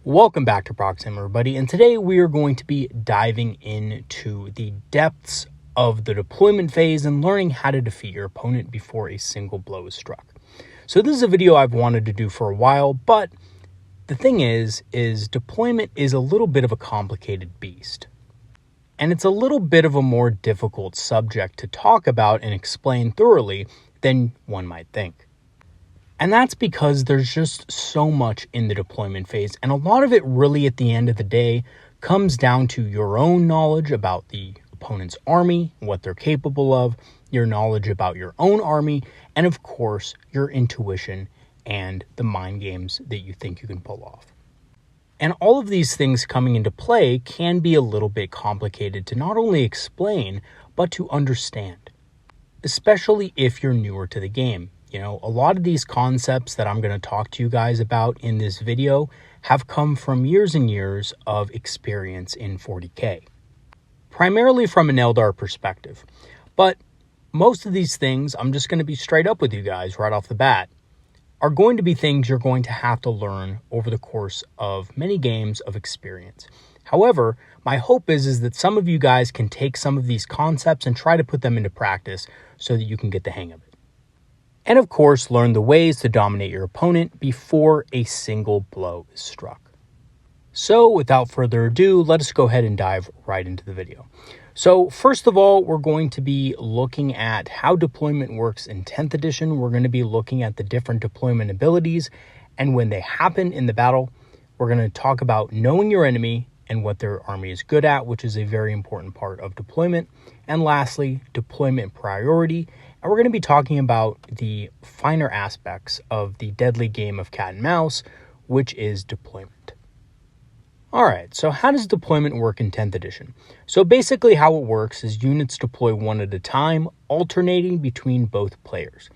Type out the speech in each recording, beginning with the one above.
Welcome back to Proxy, everybody, and today we are going to be diving into the depths of the deployment phase and learning how to defeat your opponent before a single blow is struck. So this is a video I've wanted to do for a while, but the thing is deployment is a little bit of a complicated beast. And it's a little bit of a more difficult subject to talk about and explain thoroughly than one might think. And that's because there's just so much in the deployment phase, and a lot of it really at the end of the day comes down to your own knowledge about the opponent's army, what they're capable of, your knowledge about your own army, and of course, your intuition and the mind games that you think you can pull off. And all of these things coming into play can be a little bit complicated to not only explain, but to understand, especially if you're newer to the game. You know, a lot of these concepts that I'm going to talk to you guys about in this video have come from years and years of experience in 40K, primarily from an Eldar perspective. But most of these things, I'm just going to be straight up with you guys right off the bat, are going to be things you're going to have to learn over the course of many games of experience. However, my hope is that some of you guys can take some of these concepts and try to put them into practice so that you can get the hang of it. And of course, learn the ways to dominate your opponent before a single blow is struck. So without further ado, let us go ahead and dive right into the video. So first of all, we're going to be looking at how deployment works in 10th edition. We're going to be looking at the different deployment abilities and when they happen in the battle. We're going to talk about knowing your enemy and what their army is good at, which is a very important part of deployment. And lastly, deployment priority. And we're going to be talking about the finer aspects of the deadly game of cat and mouse, which is deployment. All right, so how does deployment work in 10th edition? So basically how it works is units deploy one at a time, alternating between both players.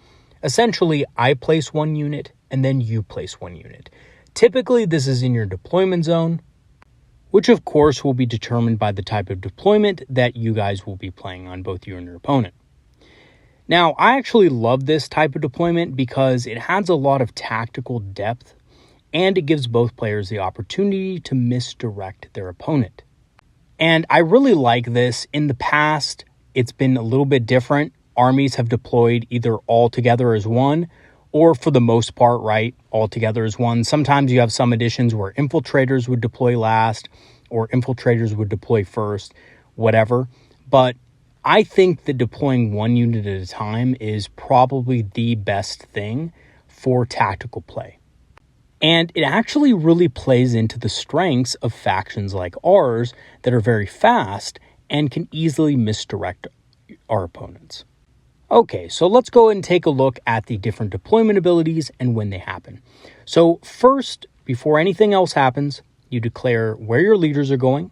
Essentially, I place one unit and then you place one unit. Typically, this is in your deployment zone, which of course will be determined by the type of deployment that you guys will be playing on, both you and your opponent. Now, I actually love this type of deployment because it has a lot of tactical depth and it gives both players the opportunity to misdirect their opponent. And I really like this. In the past, it's been a little bit different. Armies have deployed either all together as one, or for the most part, right, all together as one. Sometimes you have some editions where infiltrators would deploy last, or infiltrators would deploy first, whatever. But I think that deploying one unit at a time is probably the best thing for tactical play. And it actually really plays into the strengths of factions like ours that are very fast and can easily misdirect our opponents. Okay, so let's go and take a look at the different deployment abilities and when they happen. So first, before anything else happens, you declare where your leaders are going,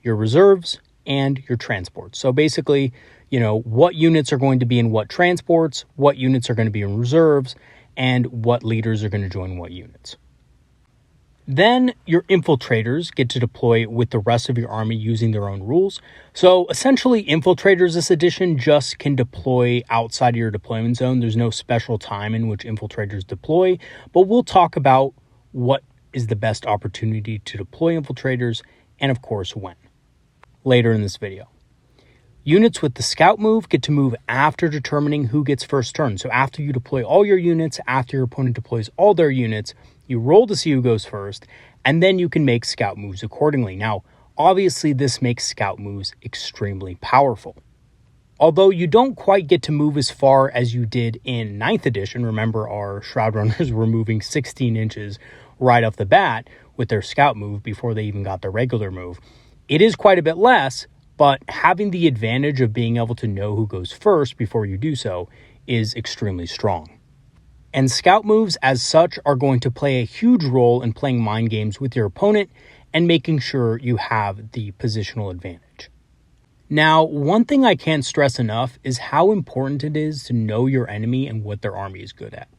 your reserves, and your transports. So basically, you know, what units are going to be in what transports, what units are going to be in reserves, and what leaders are going to join what units. Then your infiltrators get to deploy with the rest of your army using their own rules. So essentially, infiltrators this edition just can deploy outside of your deployment zone. There's no special time in which infiltrators deploy, but we'll talk about what is the best opportunity to deploy infiltrators and of course when, later in this video. Units with the scout move get to move after determining who gets first turn. So after you deploy all your units, after your opponent deploys all their units, you roll to see who goes first, and then you can make scout moves accordingly. Now, obviously this makes scout moves extremely powerful. Although you don't quite get to move as far as you did in 9th edition, remember our Shroud Runners were moving 16 inches right off the bat with their scout move before they even got their regular move. It is quite a bit less, but having the advantage of being able to know who goes first before you do so is extremely strong. And scout moves as such are going to play a huge role in playing mind games with your opponent and making sure you have the positional advantage. Now, one thing I can't stress enough is how important it is to know your enemy and what their army is good at.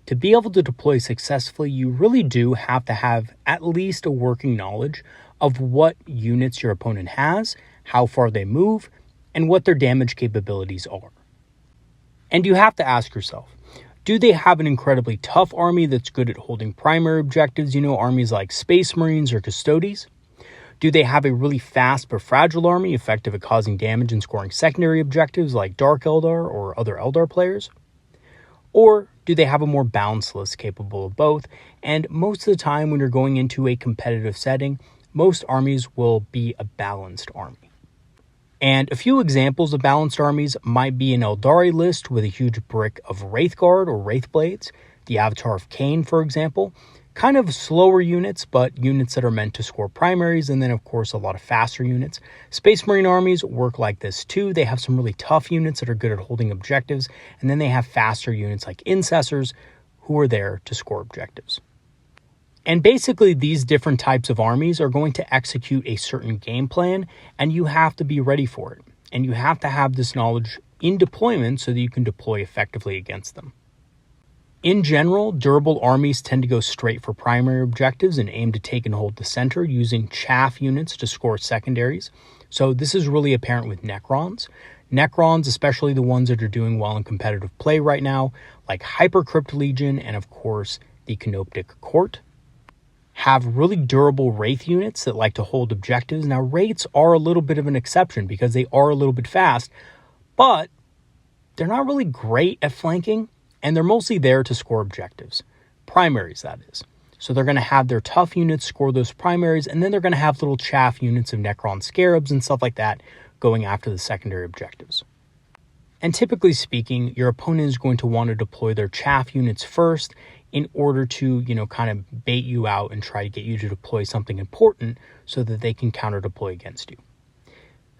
To be able to deploy successfully, you really do have to have at least a working knowledge of what units your opponent has, how far they move, and what their damage capabilities are. And you have to ask yourself, Do they have an incredibly tough army that's good at holding primary objectives, armies like Space Marines or Custodes? Do they have a really fast but fragile army, effective at causing damage and scoring secondary objectives like Dark Eldar or other Eldar players? Or do they have a more balanced list capable of both? And most of the time when you're going into a competitive setting, most armies will be a balanced army. And a few examples of balanced armies might be an Aeldari list with a huge brick of Wraithguard or Wraithblades, the Avatar of Cain, for example. Kind of slower units, but units that are meant to score primaries, and then of course a lot of faster units. Space Marine armies work like this too. They have some really tough units that are good at holding objectives, and then they have faster units like Incessors who are there to score objectives. And basically these different types of armies are going to execute a certain game plan, and you have to be ready for it. And you have to have this knowledge in deployment so that you can deploy effectively against them. In general, durable armies tend to go straight for primary objectives and aim to take and hold the center using chaff units to score secondaries. So this is really apparent with Necrons. Necrons, especially the ones that are doing well in competitive play right now, like Hypercrypt Legion and of course the Canoptic Court, have really durable Wraith units that like to hold objectives. Now, Wraiths are a little bit of an exception because they are a little bit fast, but they're not really great at flanking, and they're mostly there to score objectives. Primaries, that is. So they're going to have their tough units score those primaries, and then they're going to have little chaff units of Necron Scarabs and stuff like that going after the secondary objectives. And typically speaking, your opponent is going to want to deploy their chaff units first in order to, kind of bait you out and try to get you to deploy something important so that they can counter deploy against you.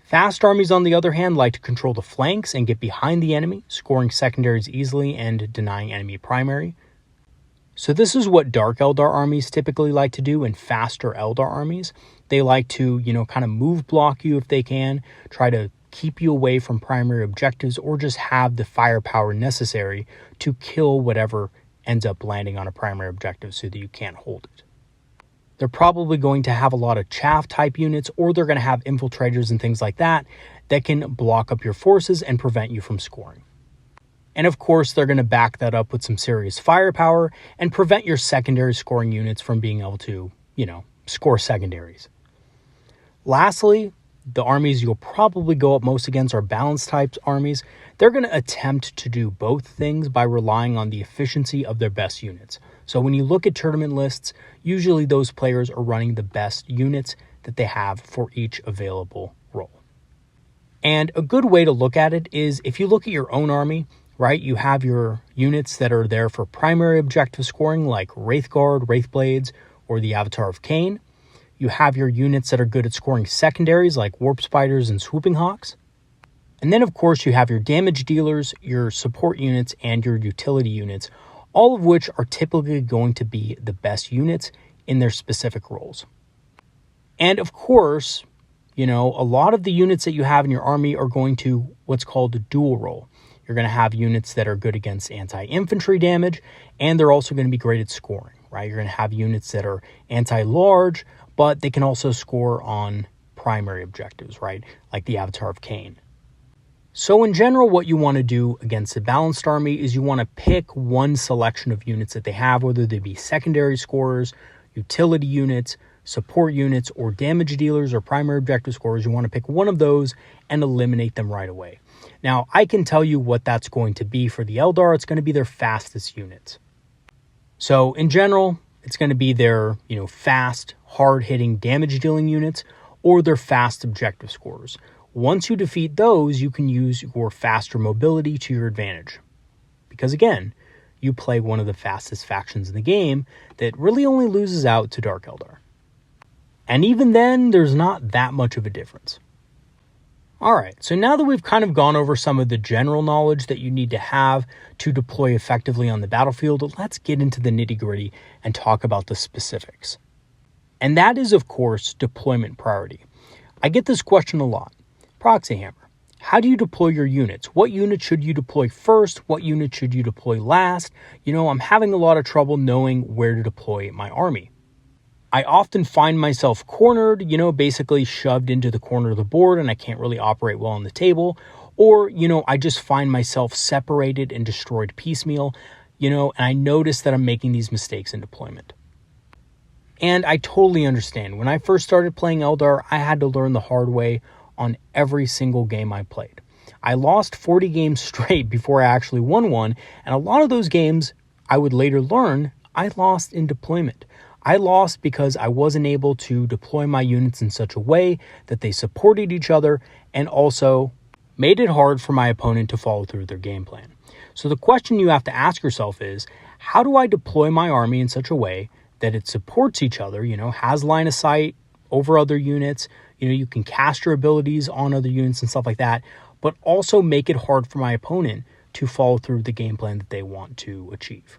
Fast armies, on the other hand, like to control the flanks and get behind the enemy, scoring secondaries easily and denying enemy primary. So this is what Dark Eldar armies typically like to do, and faster Eldar armies. They like to, kind of move block you if they can, try to keep you away from primary objectives, or just have the firepower necessary to kill whatever ends up landing on a primary objective so that you can't hold it. They're probably going to have a lot of chaff type units, or they're going to have infiltrators and things like that that can block up your forces and prevent you from scoring. And of course, they're going to back that up with some serious firepower and prevent your secondary scoring units from being able to, score secondaries. Lastly, the armies you'll probably go up most against are balanced types armies. They're going to attempt to do both things by relying on the efficiency of their best units. So when you look at tournament lists, usually those players are running the best units that they have for each available role. And a good way to look at it is if you look at your own army, right, you have your units that are there for primary objective scoring like Wraithguard, Wraithblades, or the Avatar of Cain. You have your units that are good at scoring secondaries like Warp Spiders and Swooping Hawks. And then, of course, you have your damage dealers, your support units, and your utility units, all of which are typically going to be the best units in their specific roles. And, of course, a lot of the units that you have in your army are going to what's called a dual role. You're going to have units that are good against anti-infantry damage, and they're also going to be great at scoring, right? You're going to have units that are anti-large, but they can also score on primary objectives, right? Like the Avatar of Cain. So in general, what you want to do against a balanced army is you want to pick one selection of units that they have, whether they be secondary scorers, utility units, support units, or damage dealers or primary objective scorers. You want to pick one of those and eliminate them right away. Now, I can tell you what that's going to be for the Eldar. It's going to be their fastest units. So in general, it's going to be their, fast, hard-hitting damage-dealing units or their fast objective scorers. Once you defeat those, you can use your faster mobility to your advantage. Because again, you play one of the fastest factions in the game that really only loses out to Dark Eldar. And even then, there's not that much of a difference. Alright, so now that we've kind of gone over some of the general knowledge that you need to have to deploy effectively on the battlefield, let's get into the nitty-gritty and talk about the specifics. And that is, of course, deployment priority. I get this question a lot. Proxy Hammer, how do you deploy your units? What unit should you deploy first? What unit should you deploy last? I'm having a lot of trouble knowing where to deploy my army. I often find myself cornered, basically shoved into the corner of the board, and I can't really operate well on the table. Or, I just find myself separated and destroyed piecemeal. and I notice that I'm making these mistakes in deployment. And I totally understand. When I first started playing Eldar, I had to learn the hard way on every single game I played. I lost 40 games straight before I actually won one, and a lot of those games, I would later learn, I lost in deployment. I lost because I wasn't able to deploy my units in such a way that they supported each other and also made it hard for my opponent to follow through their game plan. So the question you have to ask yourself is, how do I deploy my army in such a way that it supports each other, has line of sight over other units, you can cast your abilities on other units and stuff like that, but also make it hard for my opponent to follow through the game plan that they want to achieve.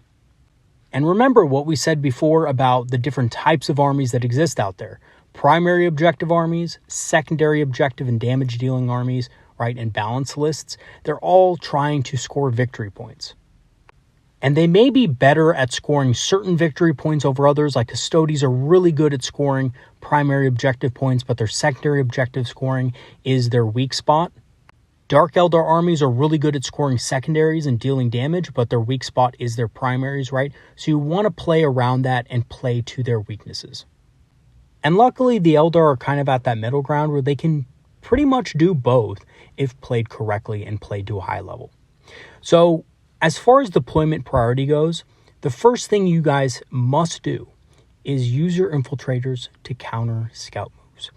And remember what we said before about the different types of armies that exist out there. Primary objective armies, secondary objective and damage dealing armies, right, and balance lists. They're all trying to score victory points. And they may be better at scoring certain victory points over others, like Custodies are really good at scoring primary objective points, but their secondary objective scoring is their weak spot. Dark Eldar armies are really good at scoring secondaries and dealing damage, but their weak spot is their primaries, right? So you want to play around that and play to their weaknesses. And luckily, the Eldar are kind of at that middle ground where they can pretty much do both if played correctly and played to a high level. So as far as deployment priority goes, the first thing you guys must do is use your infiltrators to counter scout moves.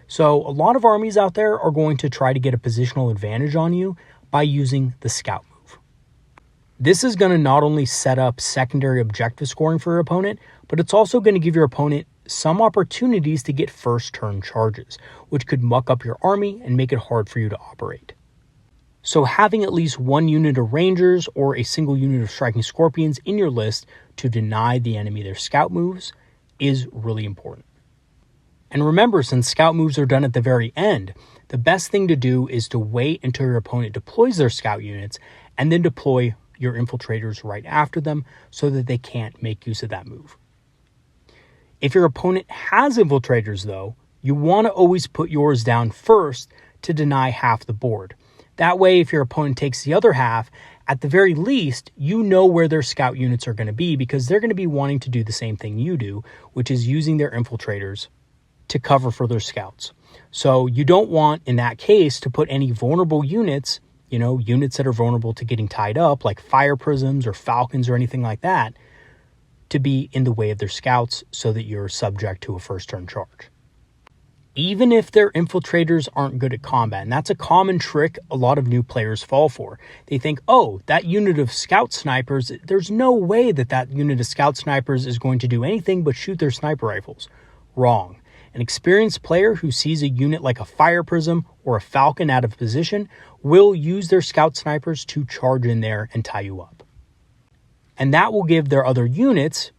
So a lot of armies out there are going to try to get a positional advantage on you by using the scout move. This is going to not only set up secondary objective scoring for your opponent, but it's also going to give your opponent some opportunities to get first turn charges, which could muck up your army and make it hard for you to operate. So having at least one unit of Rangers or a single unit of Striking Scorpions in your list to deny the enemy their scout moves is really important. And remember, since scout moves are done at the very end, the best thing to do is to wait until your opponent deploys their scout units and then deploy your infiltrators right after them so that they can't make use of that move. If your opponent has infiltrators though, you want to always put yours down first to deny half the board. That way, if your opponent takes the other half, at the very least, you know where their scout units are going to be because they're going to be wanting to do the same thing you do, which is using their infiltrators to cover for their scouts. So you don't want, in that case, to put any vulnerable units, units that are vulnerable to getting tied up, like fire prisms or falcons or anything like that, to be in the way of their scouts so that you're subject to a first turn charge. Even if their infiltrators aren't good at combat, and that's a common trick a lot of new players fall for. They think, oh, that unit of scout snipers, there's no way that unit of scout snipers is going to do anything but shoot their sniper rifles. Wrong. An experienced player who sees a unit like a fire prism or a falcon out of position will use their scout snipers to charge in there and tie you up. And that will give their other units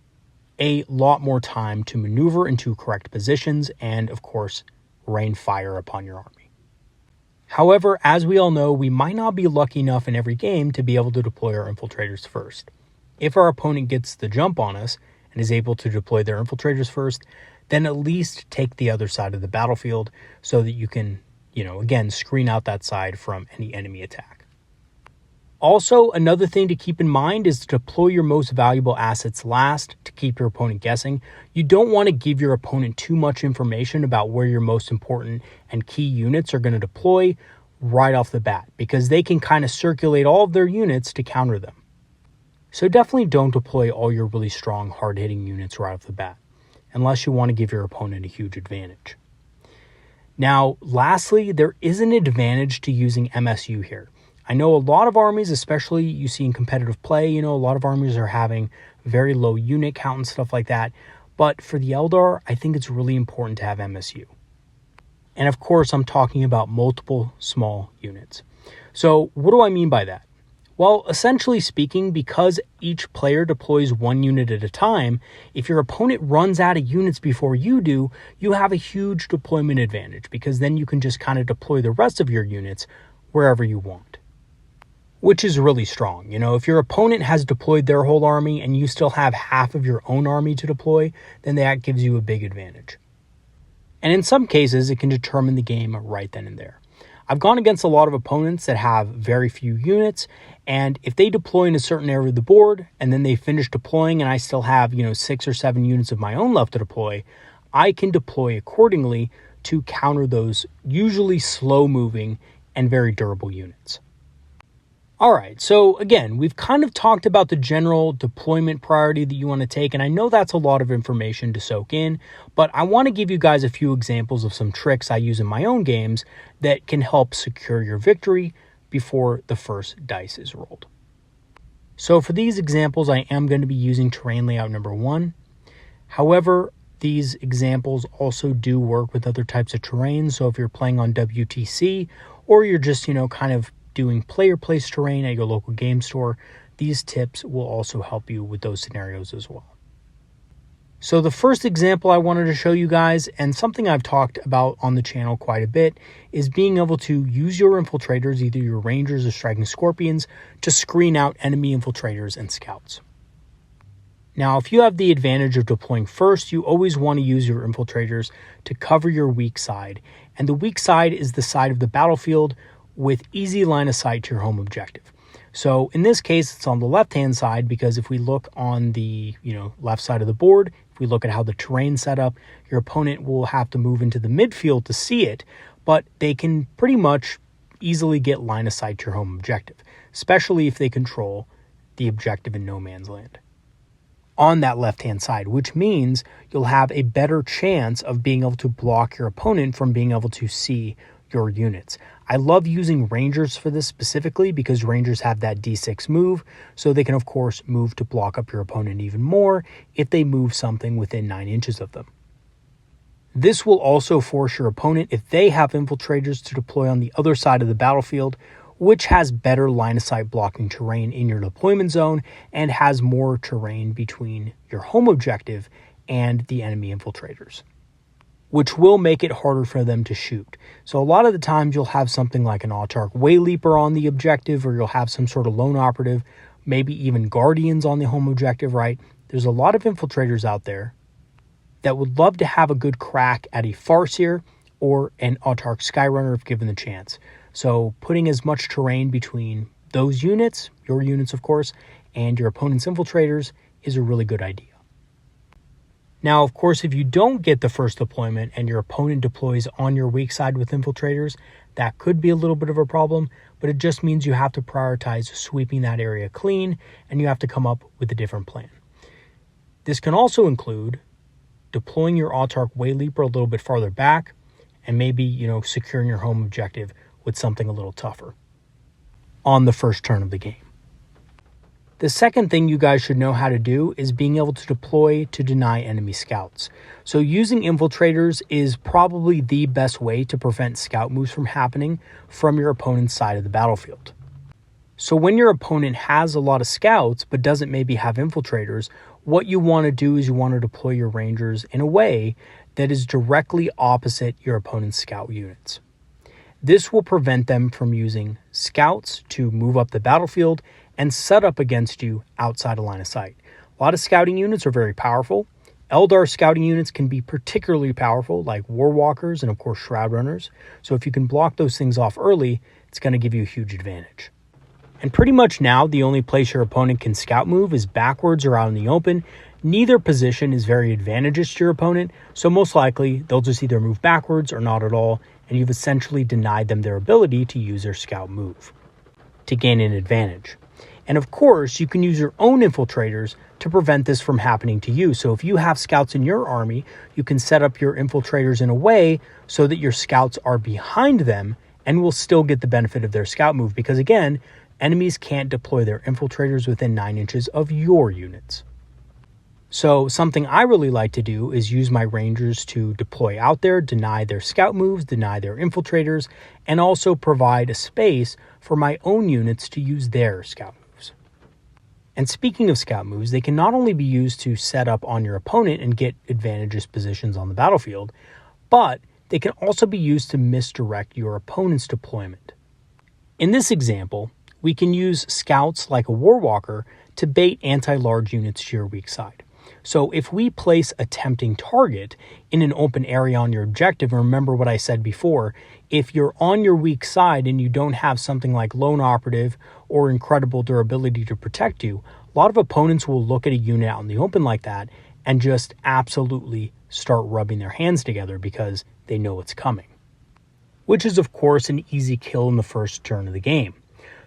a lot more time to maneuver into correct positions and, of course, rain fire upon your army. However, as we all know, we might not be lucky enough in every game to be able to deploy our infiltrators first. If our opponent gets the jump on us and is able to deploy their infiltrators first, then at least take the other side of the battlefield so that you can, again, screen out that side from any enemy attack. Also, another thing to keep in mind is to deploy your most valuable assets last to keep your opponent guessing. You don't want to give your opponent too much information about where your most important and key units are going to deploy right off the bat, because they can kind of circulate all of their units to counter them. So definitely don't deploy all your really strong, hard-hitting units right off the bat, unless you want to give your opponent a huge advantage. Now, lastly, there is an advantage to using MSU here. I know a lot of armies, especially you see in competitive play, a lot of armies are having very low unit count and stuff like that. But for the Eldar, I think it's really important to have MSU. And of course, I'm talking about multiple small units. So what do I mean by that? Well, essentially speaking, because each player deploys one unit at a time, if your opponent runs out of units before you do, you have a huge deployment advantage because then you can just kind of deploy the rest of your units wherever you want. Which is really strong. If your opponent has deployed their whole army and you still have half of your own army to deploy, then that gives you a big advantage. And in some cases, it can determine the game right then and there. I've gone against a lot of opponents that have very few units, and if they deploy in a certain area of the board and then they finish deploying and I still have, 6 or 7 units of my own left to deploy, I can deploy accordingly to counter those usually slow moving and very durable units. All right, so again, we've kind of talked about the general deployment priority that you want to take, and I know that's a lot of information to soak in, but I want to give you guys a few examples of some tricks I use in my own games that can help secure your victory before the first dice is rolled. So for these examples, I am going to be using terrain layout number 1. However, these examples also do work with other types of terrain, so if you're playing on WTC or you're just, kind of doing player place terrain at your local game store, these tips will also help you with those scenarios as well. So the first example I wanted to show you guys, and something I've talked about on the channel quite a bit, is being able to use your infiltrators, either your rangers or striking scorpions, to screen out enemy infiltrators and scouts. Now, if you have the advantage of deploying first, you always want to use your infiltrators to cover your weak side, and the weak side is the side of the battlefield with easy line of sight to your home objective. So in this case, it's on the left-hand side, because if we look on the left side of the board, if we look at how the terrain's set up, your opponent will have to move into the midfield to see it, but they can pretty much easily get line of sight to your home objective, especially if they control the objective in no man's land on that left-hand side, which means you'll have a better chance of being able to block your opponent from being able to see your units. I love using rangers for this specifically because rangers have that D6 move, so they can of course move to block up your opponent even more if they move something within 9 inches of them. This will also force your opponent, if they have infiltrators, to deploy on the other side of the battlefield, which has better line of sight blocking terrain in your deployment zone and has more terrain between your home objective and the enemy infiltrators, which will make it harder for them to shoot. So a lot of the times you'll have something like an Autarch Wayleaper on the objective, or you'll have some sort of lone operative, maybe even Guardians on the home objective, right? There's a lot of infiltrators out there that would love to have a good crack at a Farseer or an Autarch Skyrunner if given the chance. So putting as much terrain between those units, your units of course, and your opponent's infiltrators is a really good idea. Now, of course, if you don't get the first deployment and your opponent deploys on your weak side with infiltrators, that could be a little bit of a problem, but it just means you have to prioritize sweeping that area clean, and you have to come up with a different plan. This can also include deploying your Autarch Wayleaper a little bit farther back, and maybe, securing your home objective with something a little tougher on the first turn of the game. The second thing you guys should know how to do is being able to deploy to deny enemy scouts. So using infiltrators is probably the best way to prevent scout moves from happening from your opponent's side of the battlefield. So when your opponent has a lot of scouts but doesn't maybe have infiltrators, what you want to do is you want to deploy your rangers in a way that is directly opposite your opponent's scout units. This will prevent them from using scouts to move up the battlefield and set up against you outside of line of sight. A lot of scouting units are very powerful. Eldar scouting units can be particularly powerful, like Warwalkers and of course Shroud Runners. So if you can block those things off early, it's going to give you a huge advantage. And pretty much now, the only place your opponent can scout move is backwards or out in the open. Neither position is very advantageous to your opponent, so most likely they'll just either move backwards or not at all, and you've essentially denied them their ability to use their scout move to gain an advantage. And of course, you can use your own infiltrators to prevent this from happening to you. So if you have scouts in your army, you can set up your infiltrators in a way so that your scouts are behind them and will still get the benefit of their scout move, because again, enemies can't deploy their infiltrators within 9 inches of your units. So something I really like to do is use my rangers to deploy out there, deny their scout moves, deny their infiltrators, and also provide a space for my own units to use their scout moves. And speaking of scout moves, they can not only be used to set up on your opponent and get advantageous positions on the battlefield, but they can also be used to misdirect your opponent's deployment. In this example, we can use scouts like a Warwalker to bait anti-large units to your weak side. So if we place a tempting target in an open area on your objective, remember what I said before, if you're on your weak side and you don't have something like Lone Operative or incredible durability to protect you, a lot of opponents will look at a unit out in the open like that and just absolutely start rubbing their hands together because they know it's coming. Which is, of course, an easy kill in the first turn of the game.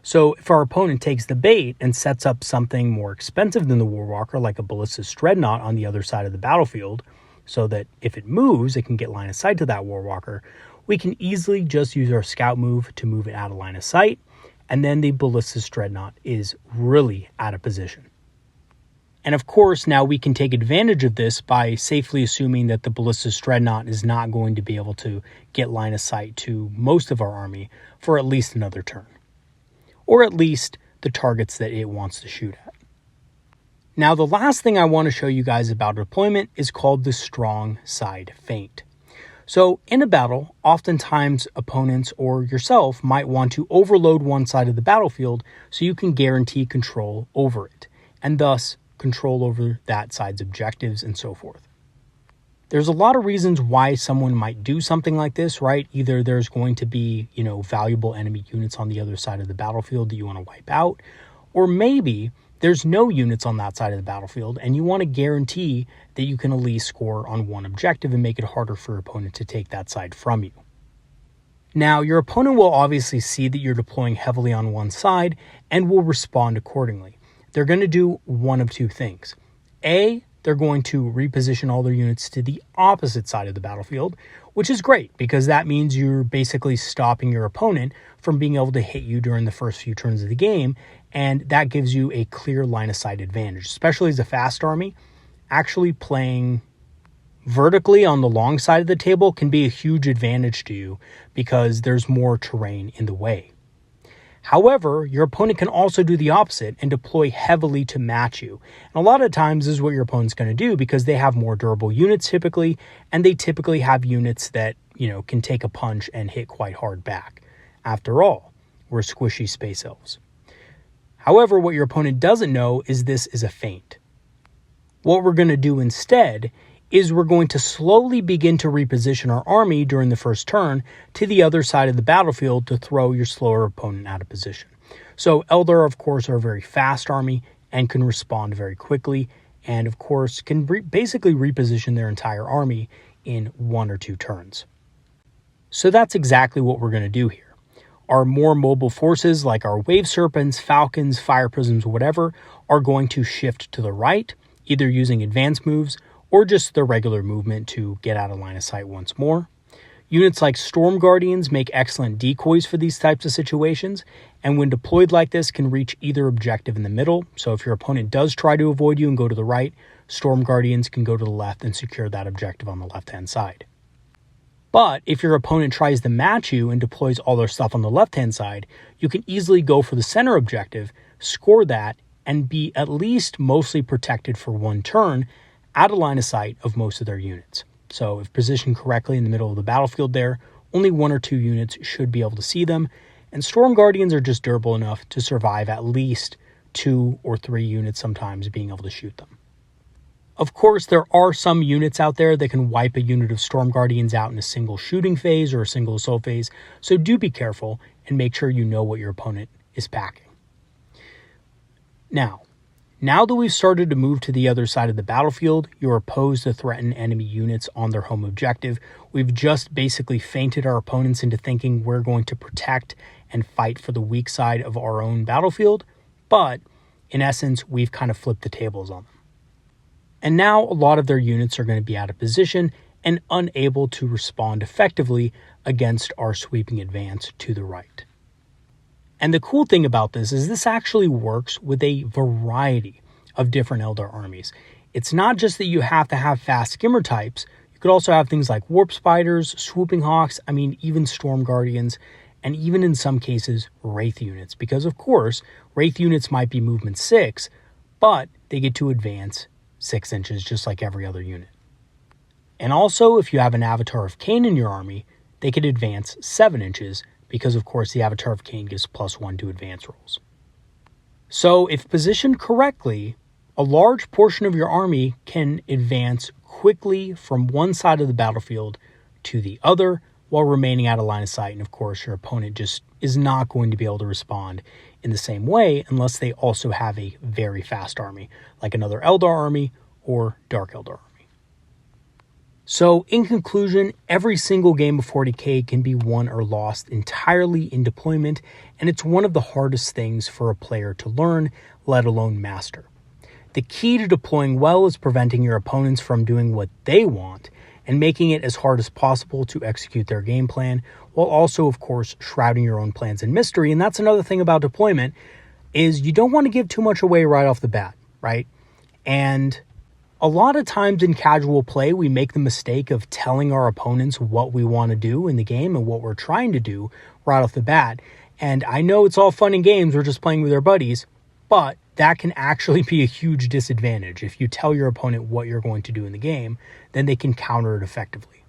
So if our opponent takes the bait and sets up something more expensive than the Warwalker, like a Ballista's Dreadnought on the other side of the battlefield, so that if it moves, it can get line of sight to that Warwalker, we can easily just use our scout move to move it out of line of sight, and then the Ballista's Dreadnought is really out of position. And of course, now we can take advantage of this by safely assuming that the Ballista's Dreadnought is not going to be able to get line of sight to most of our army for at least another turn. Or at least the targets that it wants to shoot at. Now, the last thing I want to show you guys about deployment is called the strong side feint. So in a battle, oftentimes opponents or yourself might want to overload one side of the battlefield so you can guarantee control over it, and thus control over that side's objectives and so forth. There's a lot of reasons why someone might do something like this, right? Either there's going to be, valuable enemy units on the other side of the battlefield that you want to wipe out, or maybe there's no units on that side of the battlefield and you want to guarantee that you can at least score on one objective and make it harder for your opponent to take that side from you. Now, your opponent will obviously see that you're deploying heavily on one side and will respond accordingly. They're going to do one of two things. A, they're going to reposition all their units to the opposite side of the battlefield, which is great because that means you're basically stopping your opponent from being able to hit you during the first few turns of the game, and that gives you a clear line of sight advantage, especially as a fast army. Actually playing vertically on the long side of the table can be a huge advantage to you because there's more terrain in the way. However, your opponent can also do the opposite and deploy heavily to match you. And a lot of times this is what your opponent's going to do because they have more durable units typically, and they typically have units that, can take a punch and hit quite hard back. After all, we're squishy space elves. However, what your opponent doesn't know is this is a feint. What we're going to do instead is we're going to slowly begin to reposition our army during the first turn to the other side of the battlefield to throw your slower opponent out of position. So Eldar, of course, are a very fast army and can respond very quickly, and of course can basically reposition their entire army in 1 or 2 turns. So that's exactly what we're going to do here. Our more mobile forces like our Wave Serpents, Falcons, Fire Prisms, whatever, are going to shift to the right, either using advanced moves or just the regular movement to get out of line of sight once more. Units like Storm Guardians make excellent decoys for these types of situations, and when deployed like this can reach either objective in the middle. So if your opponent does try to avoid you and go to the right, Storm Guardians can go to the left and secure that objective on the left-hand side. But if your opponent tries to match you and deploys all their stuff on the left-hand side, you can easily go for the center objective, score that, and be at least mostly protected for 1 turn, out of line of sight of most of their units. So if positioned correctly in the middle of the battlefield there, only 1 or 2 units should be able to see them, and Storm Guardians are just durable enough to survive at least 2 or 3 units sometimes being able to shoot them. Of course, there are some units out there that can wipe a unit of Storm Guardians out in a single shooting phase or a single assault phase, so do be careful and make sure you know what your opponent is packing. Now that we've started to move to the other side of the battlefield, you're opposed to threaten enemy units on their home objective. We've just basically feinted our opponents into thinking we're going to protect and fight for the weak side of our own battlefield, but in essence, we've kind of flipped the tables on them. And now a lot of their units are going to be out of position and unable to respond effectively against our sweeping advance to the right. And the cool thing about this is this actually works with a variety of different Eldar armies. It's not just that you have to have fast skimmer types. You could also have things like Warp Spiders, Swooping Hawks, even Storm Guardians, and even in some cases, Wraith units. Because of course, Wraith units might be movement 6, but they get to advance 6 inches just like every other unit. And also, if you have an Avatar of Khaine in your army, they could advance 7 inches, because of course the Avatar of Khaine gives +1 to advance rolls. So if positioned correctly, A large portion of your army can advance quickly from one side of the battlefield to the other while remaining out of line of sight. And of course, your opponent just is not going to be able to respond in the same way unless they also have a very fast army, like another Eldar army or Dark Eldar army. So in conclusion, every single game of 40k can be won or lost entirely in deployment, and it's one of the hardest things for a player to learn, let alone master. The key to deploying well is preventing your opponents from doing what they want and making it as hard as possible to execute their game plan, while also, of course, shrouding your own plans in mystery. And that's another thing about deployment, is you don't want to give too much away right off the bat, right? And a lot of times in casual play, we make the mistake of telling our opponents what we want to do in the game and what we're trying to do right off the bat. And I know it's all fun and games, we're just playing with our buddies, but that can actually be a huge disadvantage. If you tell your opponent what you're going to do in the game, then they can counter it effectively.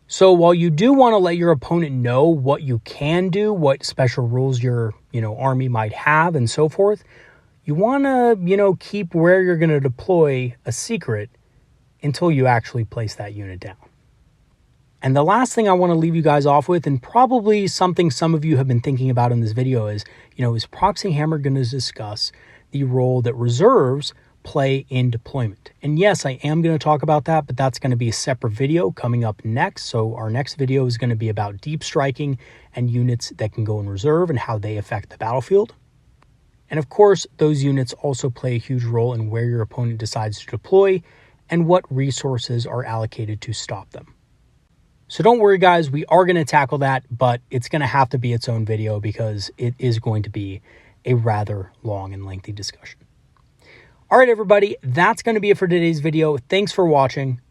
So while you do want to let your opponent know what you can do, what special rules your, army might have and so forth, you want to, keep where you're going to deploy a secret until you actually place that unit down. And the last thing I want to leave you guys off with, and probably something some of you have been thinking about in this video, is, is Proxy Hammer going to discuss the role that reserves play in deployment? And yes, I am going to talk about that, but that's going to be a separate video coming up next. So our next video is going to be about deep striking and units that can go in reserve and how they affect the battlefield. And of course, those units also play a huge role in where your opponent decides to deploy and what resources are allocated to stop them. So don't worry, guys, we are going to tackle that, but it's going to have to be its own video because it is going to be a rather long and lengthy discussion. All right, everybody, that's going to be it for today's video. Thanks for watching.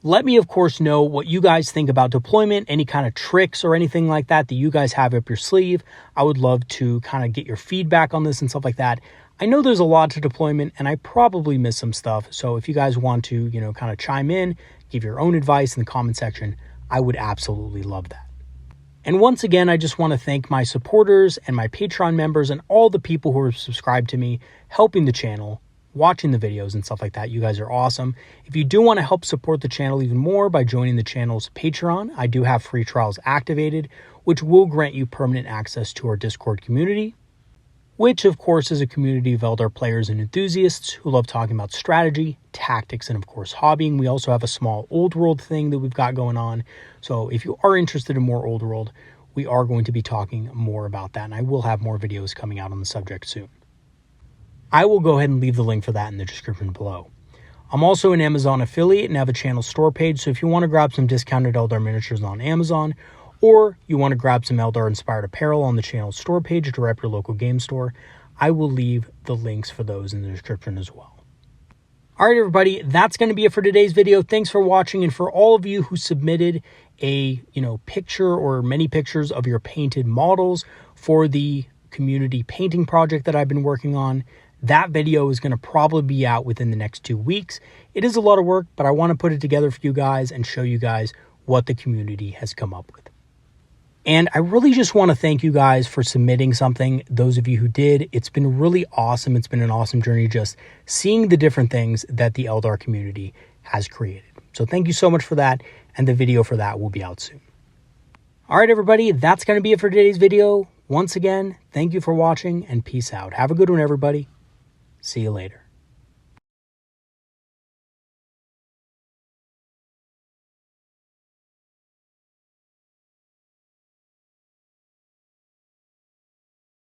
Let me, of course, know what you guys think about deployment, any kind of tricks or anything like that that you guys have up your sleeve. I would love to kind of get your feedback on this and stuff like that. I know there's a lot to deployment, and I probably missed some stuff. So if you guys want to, kind of chime in, give your own advice in the comment section, I would absolutely love that. And once again, I just want to thank my supporters and my Patreon members and all the people who are subscribed to me, helping the channel, watching the videos and stuff like that. You guys are awesome. If you do want to help support the channel even more by joining the channel's Patreon, I do have free trials activated, which will grant you permanent access to our Discord community, which of course is a community of Eldar players and enthusiasts who love talking about strategy, tactics, and of course hobbying. We also have a small old world thing that we've got going on. So if you are interested in more old world, we are going to be talking more about that, and I will have more videos coming out on the subject soon. I will go ahead and leave the link for that in the description below. I'm also an Amazon affiliate and have a channel store page, so if you want to grab some discounted Eldar miniatures on Amazon, or you want to grab some Eldar inspired apparel on the channel store page to rep your local game store, I will leave the links for those in the description as well. All right, everybody, that's going to be it for today's video. Thanks for watching, and for all of you who submitted a picture or many pictures of your painted models for the community painting project that I've been working on, that video is going to probably be out within the next 2 weeks. It is a lot of work, but I want to put it together for you guys and show you guys what the community has come up with. And I really just want to thank you guys for submitting something, those of you who did. It's been really awesome. It's been an awesome journey just seeing the different things that the Eldar community has created. So thank you so much for that, and the video for that will be out soon. All right, everybody, that's going to be it for today's video. Once again, thank you for watching, and peace out. Have a good one, everybody. See you later.